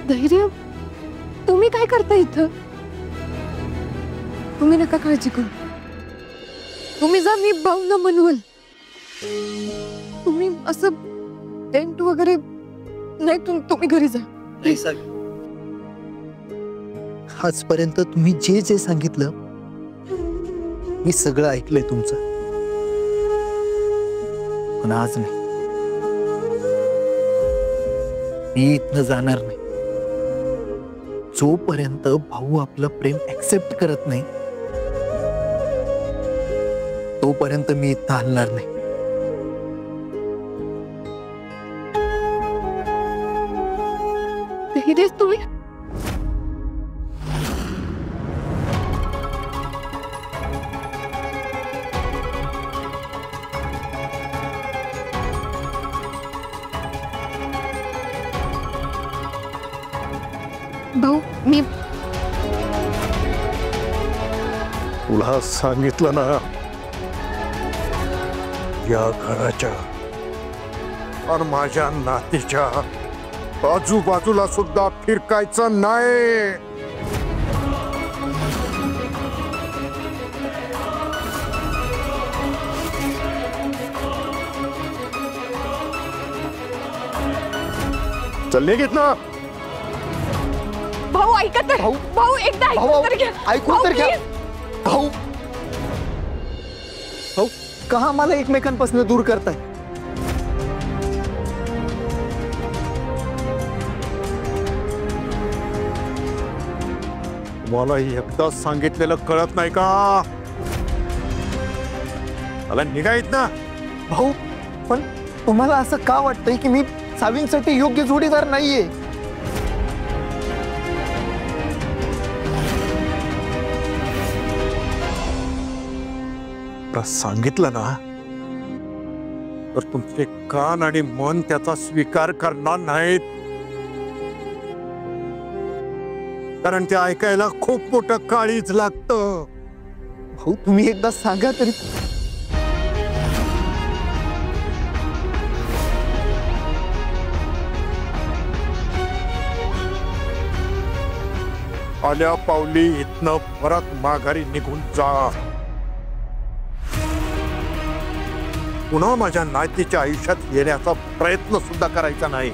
धैर्य तुम्ही काय करता इथं? तुम्ही नका काळजी करू, तुम्ही जा, मी भाऊंना म्हणवल. तुम्ही असं टेंट वगैरे नाही, तुम्ही घरी जा. नाही सर, आजपर्यंत तुम्ही जे जे सांगितलं मी सगळं ऐकलंय तुमचं, पण आज नाही. मी इथनं जाणार नाही जोपर्यंत भाऊ आपलं प्रेम ऍक्सेप्ट करत नाही, तोपर्यंत मी इथं हलणार नाही. धैर्य तुम्ही भाऊ, मी तुला सांगितलं ना, या घराच्या और माझ्या नातीच्या आजूबाजूला सुद्धा फिरकायचं नाही. चल घेत ना. भाऊ ऐका तर, भाऊ एकदा ऐकून तर घ्या. ऐकून तर घ्या. भाऊ भाऊ का मला एकमेकांपासून दूर करताय? मला एकदा सांगितलेलं कळत नाही का? मला निघायत ना. भाऊ पण तुम्हाला असं का वाटतंय की मी सावींसाठी योग्य जोडीदार नाहीये? सांगितलं ना तर तुमचे कान आणि मन त्याचा स्वीकार करणार नाहीत, कारण ते ऐकायला खूप मोठं काळीज लागतं. भाऊ तुम्ही एकदा सांगा तरी. आल्या पावली इथनं परत माघारी निघून जा. पुन्हा माझ्या नातीच्या आयुष्यात येण्याचा प्रयत्न सुद्धा करायचा नाही.